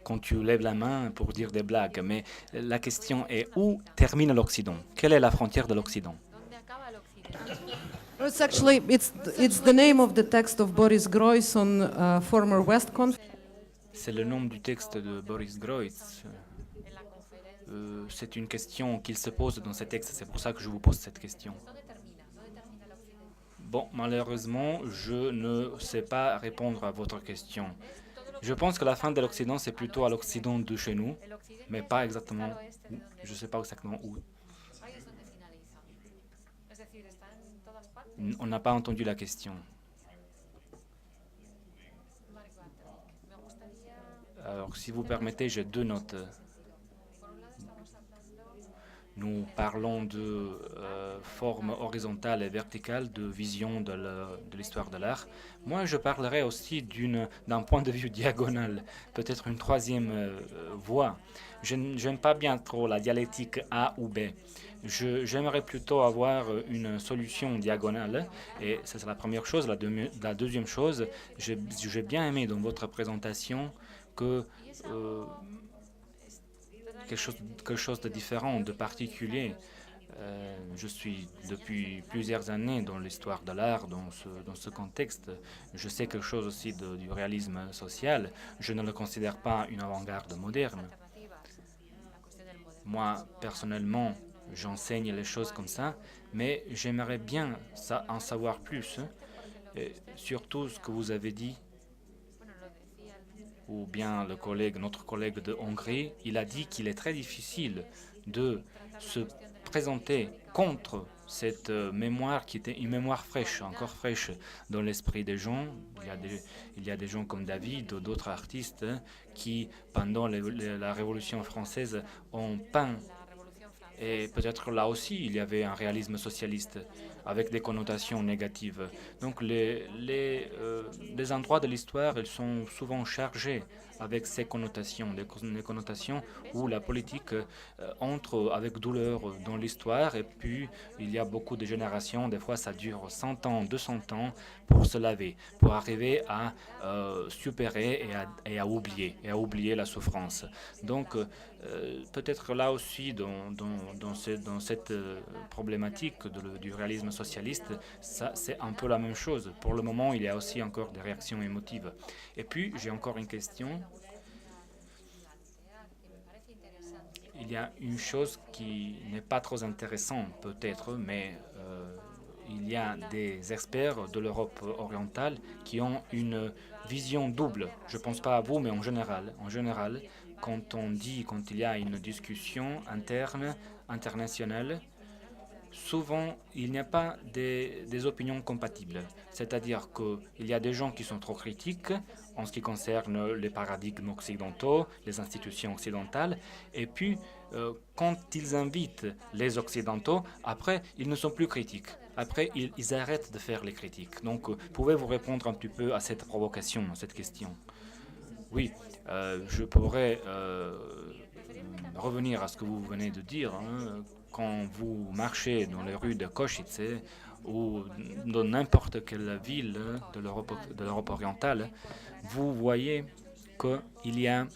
quand tu lèves la main pour dire des blagues, mais la question est où termine l'Occident? Quelle est la frontière de l'Occident? It's actually it's the name of the text of Boris Groys on former Westconf. C'est le nom du texte de Boris Groys. C'est une question qu'il se pose dans ce texte, c'est pour ça que je vous pose cette question. Bon, malheureusement, je ne sais pas répondre à votre question. Je pense que la fin de l'Occident, c'est plutôt à l'Occident de chez nous, mais pas exactement, je ne sais pas exactement où. On n'a pas entendu la question. Alors, si vous permettez, j'ai deux notes. Nous parlons de forme horizontale et verticale, de vision de l'histoire de l'art. Moi, je parlerai aussi d'un point de vue diagonal, peut-être une troisième voie. Je n'aime pas bien trop la dialectique A ou B. J'aimerais plutôt avoir une solution diagonale, et ça c'est la première chose. La deuxième chose, j'ai bien aimé dans votre présentation que quelque chose de différent, de particulier. Je suis depuis plusieurs années dans l'histoire de l'art, dans ce contexte. Je sais quelque chose aussi du réalisme social. Je ne le considère pas une avant-garde moderne. Moi, personnellement, j'enseigne les choses comme ça, mais j'aimerais bien en savoir plus. Et surtout ce que vous avez dit, ou bien notre collègue de Hongrie, il a dit qu'il est très difficile de se présenter contre cette mémoire qui était une mémoire fraîche, encore fraîche dans l'esprit des gens. Il y a des gens comme David ou d'autres artistes qui, pendant la Révolution française, ont peint. Et peut-être là aussi, il y avait un réalisme socialiste avec des connotations négatives. Donc les endroits de l'histoire, ils sont souvent chargés avec ces connotations, des connotations où la politique entre avec douleur dans l'histoire, et puis il y a beaucoup de générations, des fois ça dure 100 ans, 200 ans pour se laver, pour arriver à supérer et à oublier la souffrance. Donc peut-être là aussi dans cette problématique du réalisme socialiste, c'est un peu la même chose. Pour le moment, il y a aussi encore des réactions émotives. Et puis, j'ai encore une question. Il y a une chose qui n'est pas trop intéressante peut-être, mais il y a des experts de l'Europe orientale qui ont une vision double. Je ne pense pas à vous, mais en général, quand il y a une discussion internationale, souvent, il n'y a pas des opinions compatibles. C'est-à-dire qu'il y a des gens qui sont trop critiques en ce qui concerne les paradigmes occidentaux, les institutions occidentales, et puis quand ils invitent les occidentaux, après, ils ne sont plus critiques. Après, ils arrêtent de faire les critiques. Donc, pouvez-vous répondre un petit peu à cette provocation, à cette question? Oui, je pourrais revenir à ce que vous venez de dire. Quand vous marchez dans les rues de Košice ou dans n'importe quelle ville de l'Europe orientale, vous voyez qu'il y a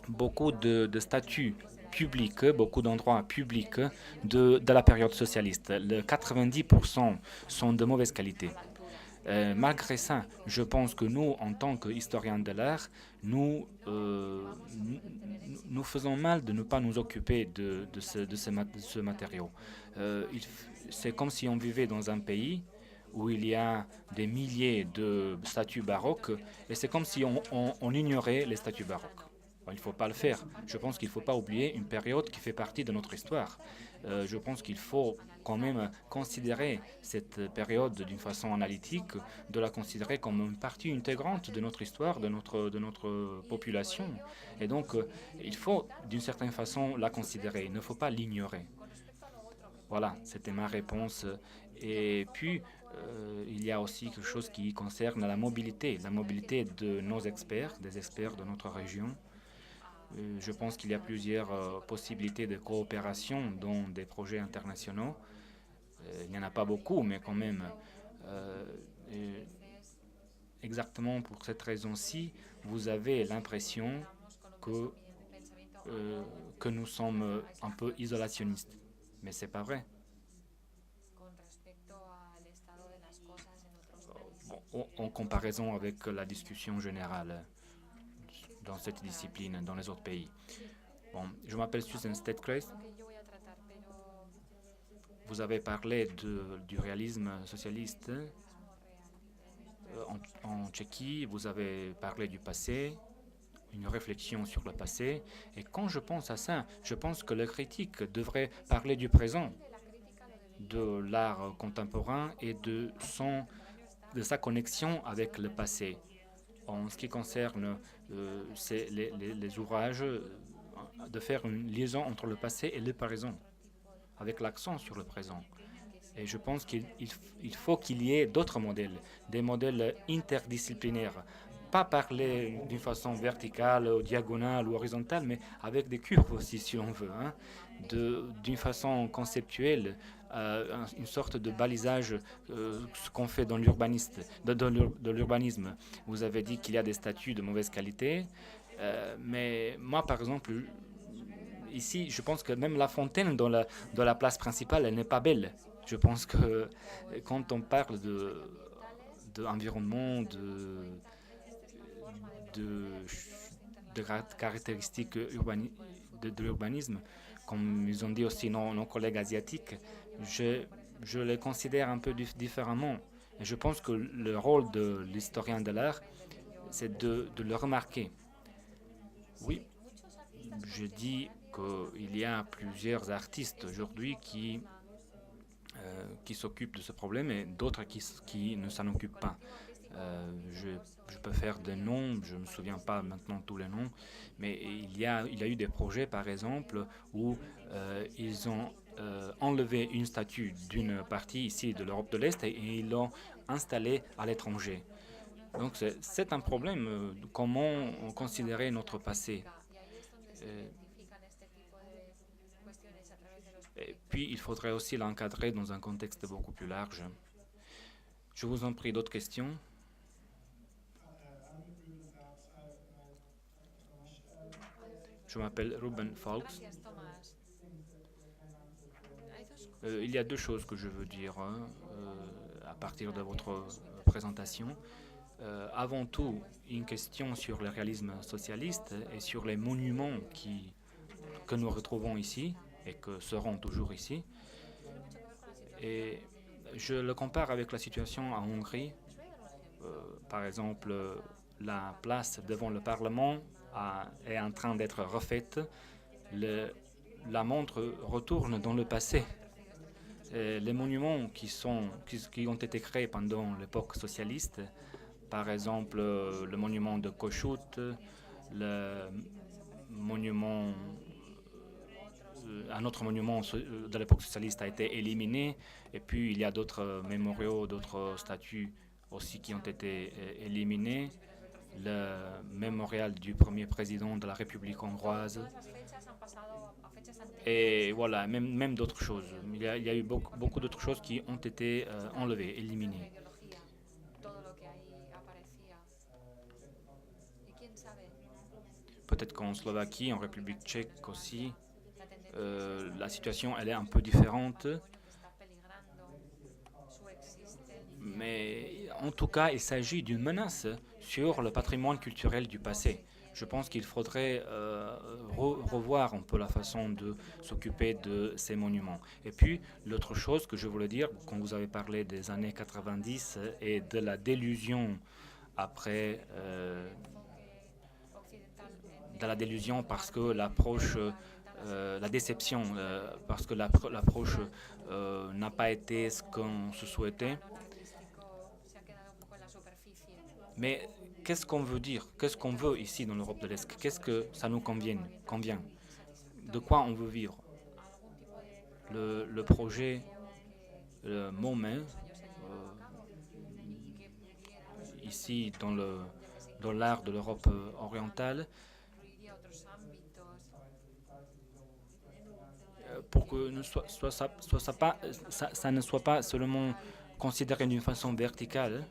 beaucoup de statues publics, beaucoup d'endroits publics de la période socialiste. Le 90% sont de mauvaise qualité. Malgré ça, je pense que nous, en tant qu'historiens de l'art, nous faisons mal de ne pas nous occuper de ce matériau. C'est comme si on vivait dans un pays où il y a des milliers de statues baroques, et c'est comme si on ignorait les statues baroques. Il ne faut pas le faire. Je pense qu'il ne faut pas oublier une période qui fait partie de notre histoire. Je pense qu'il faut quand même considérer cette période d'une façon analytique, de la considérer comme une partie intégrante de notre histoire, de notre population. Et donc, il faut d'une certaine façon la considérer. Il ne faut pas l'ignorer. Voilà, c'était ma réponse. Et puis, il y a aussi quelque chose qui concerne la mobilité de nos experts, des experts de notre région. Je pense qu'il y a plusieurs possibilités de coopération dans des projets internationaux. Il n'y en a pas beaucoup, mais quand même, exactement pour cette raison-ci, vous avez l'impression que nous sommes un peu isolationnistes. Mais ce n'est pas vrai. En comparaison avec la discussion générale dans cette discipline, dans les autres pays. Bon, je m'appelle Susan Stetkreis. Vous avez parlé du réalisme socialiste en Tchéquie, vous avez parlé du passé, une réflexion sur le passé. Et quand je pense à ça, je pense que le critique devrait parler du présent, de l'art contemporain et de sa connexion avec le passé. En ce qui concerne les ouvrages, de faire une liaison entre le passé et le présent, avec l'accent sur le présent. Et je pense qu'il faut qu'il y ait d'autres modèles, des modèles interdisciplinaires. Pas parler d'une façon verticale, ou diagonale ou horizontale, mais avec des curves aussi, si l'on veut. Hein, d'une façon conceptuelle, une sorte de balisage, ce qu'on fait dans l'urbanisme. Vous avez dit qu'il y a des statues de mauvaise qualité, mais moi, par exemple, ici, je pense que même la fontaine dans la place principale, elle n'est pas belle. Je pense que quand on parle d'environnement, de caractéristiques de l'urbanisme, comme ils ont dit aussi nos collègues asiatiques, je les considère un peu différemment. Et je pense que le rôle de l'historien de l'art, c'est de le remarquer. Oui, je dis qu'il y a plusieurs artistes aujourd'hui qui s'occupent de ce problème et d'autres qui ne s'en occupent pas. Je peux faire des noms, je ne me souviens pas maintenant tous les noms, mais il y a eu des projets, par exemple, où ils ont enlevé une statue d'une partie ici de l'Europe de l'Est et ils l'ont installée à l'étranger. Donc c'est un problème, comment considérer notre passé. Et puis, il faudrait aussi l'encadrer dans un contexte beaucoup plus large. Je vous en prie, d'autres questions? Je m'appelle Ruben Falks. Il y a deux choses que je veux dire à partir de votre présentation. Avant tout, une question sur le réalisme socialiste et sur les monuments que nous retrouvons ici et que seront toujours ici. Et je le compare avec la situation en Hongrie. Par exemple, la place devant le Parlement est en train d'être refaite. La montre retourne dans le passé. Et les monuments qui ont été créés pendant l'époque socialiste, par exemple le monument de Kossuth, le monument un autre monument de l'époque socialiste a été éliminé, et puis il y a d'autres mémoriaux, d'autres statues aussi qui ont été éliminés. Le mémorial du premier président de la République hongroise, et voilà, même d'autres choses. Il y a eu beaucoup d'autres choses qui ont été enlevées, éliminées. Peut-être qu'en Slovaquie, en République tchèque aussi, la situation elle est un peu différente, mais en tout cas il s'agit d'une menace sur le patrimoine culturel du passé. Je pense qu'il faudrait revoir un peu la façon de s'occuper de ces monuments. Et puis l'autre chose que je voulais dire, quand vous avez parlé des années 90 et de la délusion après de la délusion parce que l'approche la déception, parce que l'approche n'a pas été ce qu'on se souhaitait. Mais qu'est-ce qu'on veut dire? Qu'est-ce qu'on veut ici dans l'Europe de l'Est? Qu'est-ce que ça nous convient? De quoi on veut vivre? Le projet Montmain, ici dans l'art de l'Europe orientale, pour que ça ne soit pas seulement considéré d'une façon verticale,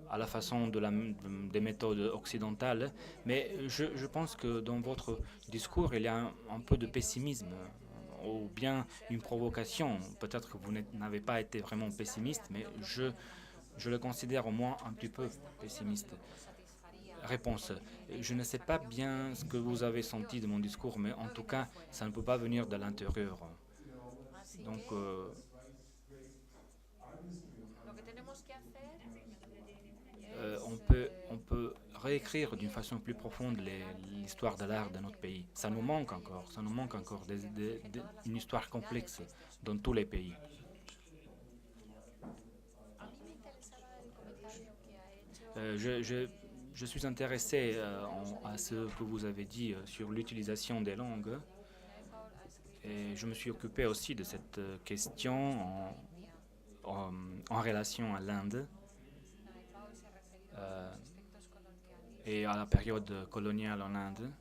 à la façon des méthodes occidentales, mais je pense que dans votre discours, il y a un peu de pessimisme ou bien une provocation. Peut-être que vous n'avez pas été vraiment pessimiste, mais je le considère au moins un petit peu pessimiste. Réponse. Je ne sais pas bien ce que vous avez senti de mon discours, mais en tout cas, ça ne peut pas venir de l'intérieur. Donc, on peut réécrire d'une façon plus profonde l'histoire de l'art de notre pays. Ça nous manque encore une histoire complexe dans tous les pays. Je suis intéressé à ce que vous avez dit sur l'utilisation des langues et je me suis occupé aussi de cette question en relation à l'Inde et à la période coloniale en Inde.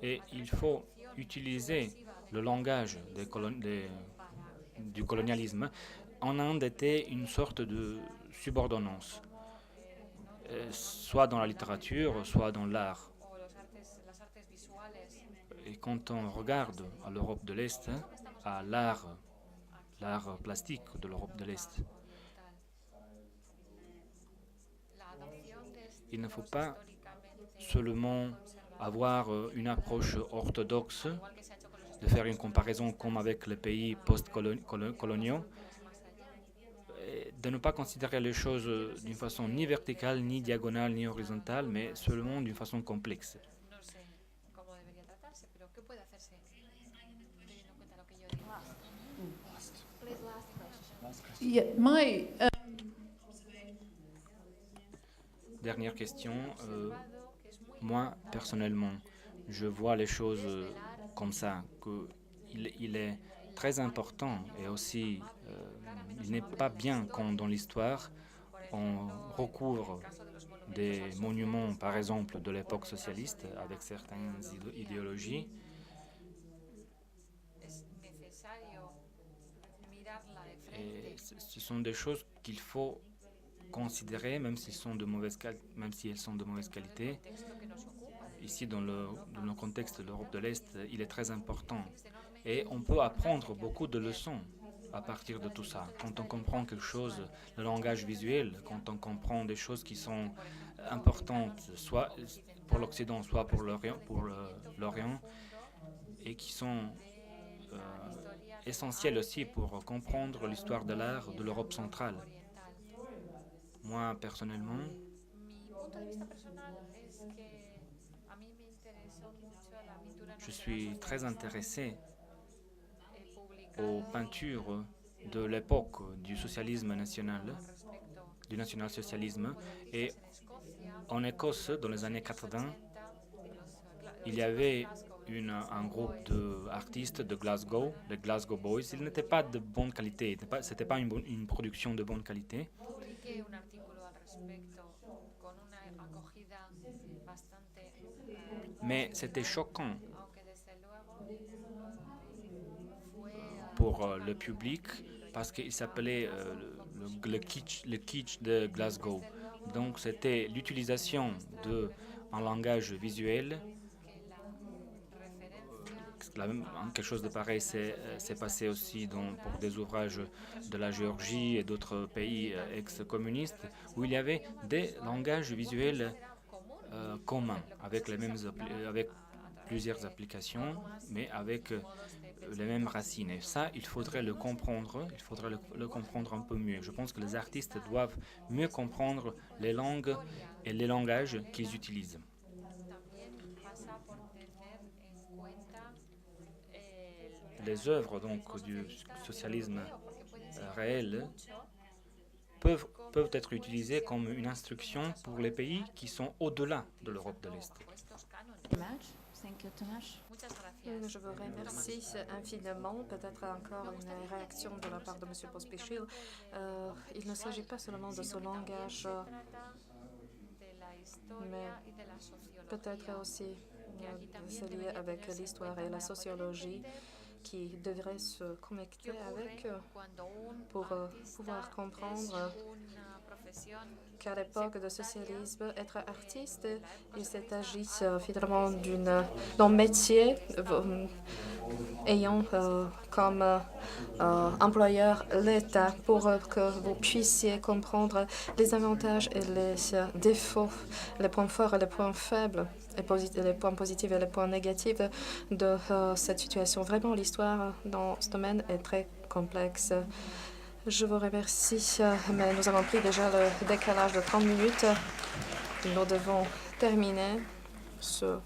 Et il faut utiliser le langage du colonialisme. En Inde était une sorte de subordonnance, soit dans la littérature, soit dans l'art. Et quand on regarde à l'Europe de l'Est, à l'art plastique de l'Europe de l'Est, il ne faut pas seulement avoir une approche orthodoxe, de faire une comparaison comme avec les pays post-coloniaux, de ne pas considérer les choses d'une façon ni verticale, ni diagonale, ni horizontale, mais seulement d'une façon complexe. Dernière question. Moi, personnellement, je vois les choses comme ça, qu'il est très important et aussi il n'est pas bien quand dans l'histoire on recouvre des monuments, par exemple, de l'époque socialiste avec certaines idéologies. Et ce sont des choses qu'il faut considérer, même si elles sont de mauvaise qualité. Ici, dans le contexte de l'Europe de l'Est, il est très important. Et on peut apprendre beaucoup de leçons à partir de tout ça. Quand on comprend quelque chose, le langage visuel, quand on comprend des choses qui sont importantes, soit pour l'Occident, soit pour l'Orient, et qui sont essentielles aussi pour comprendre l'histoire de l'art de l'Europe centrale. Moi, personnellement, je suis très intéressé aux peintures de l'époque du socialisme national, du national-socialisme. Et en Écosse, dans les années 80, il y avait un groupe d'artistes de Glasgow, les Glasgow Boys. Ils n'étaient pas de bonne qualité, ce n'était pas une production de bonne qualité. Mais c'était choquant pour le public parce qu'il s'appelait le kitsch de Glasgow. Donc c'était l'utilisation d'un langage visuel. Quelque chose de pareil s'est passé aussi pour des ouvrages de la Géorgie et d'autres pays ex-communistes où il y avait des langages visuels communs avec plusieurs applications, mais avec les mêmes racines. Et ça, il faudrait le comprendre un peu mieux. Je pense que les artistes doivent mieux comprendre les langues et les langages qu'ils utilisent. Les œuvres donc du socialisme réel peuvent être utilisées comme une instruction pour les pays qui sont au-delà de l'Europe de l'Est. Je vous remercie infiniment. Peut-être encore une réaction de la part de M. Pospisil. Il ne s'agit pas seulement de ce langage, mais peut-être aussi c'est lié avec l'histoire et la sociologie qui devraient se connecter avec pour pouvoir comprendre qu'à l'époque du socialisme, être artiste, il s'est agi finalement d'un métier ayant comme employeur l'État pour que vous puissiez comprendre les avantages et les défauts, les points forts et les points faibles, les points positifs et les points négatifs de cette situation. Vraiment, l'histoire dans ce domaine est très complexe. Je vous remercie, mais nous avons pris déjà le décalage de 30 minutes. Nous devons terminer ce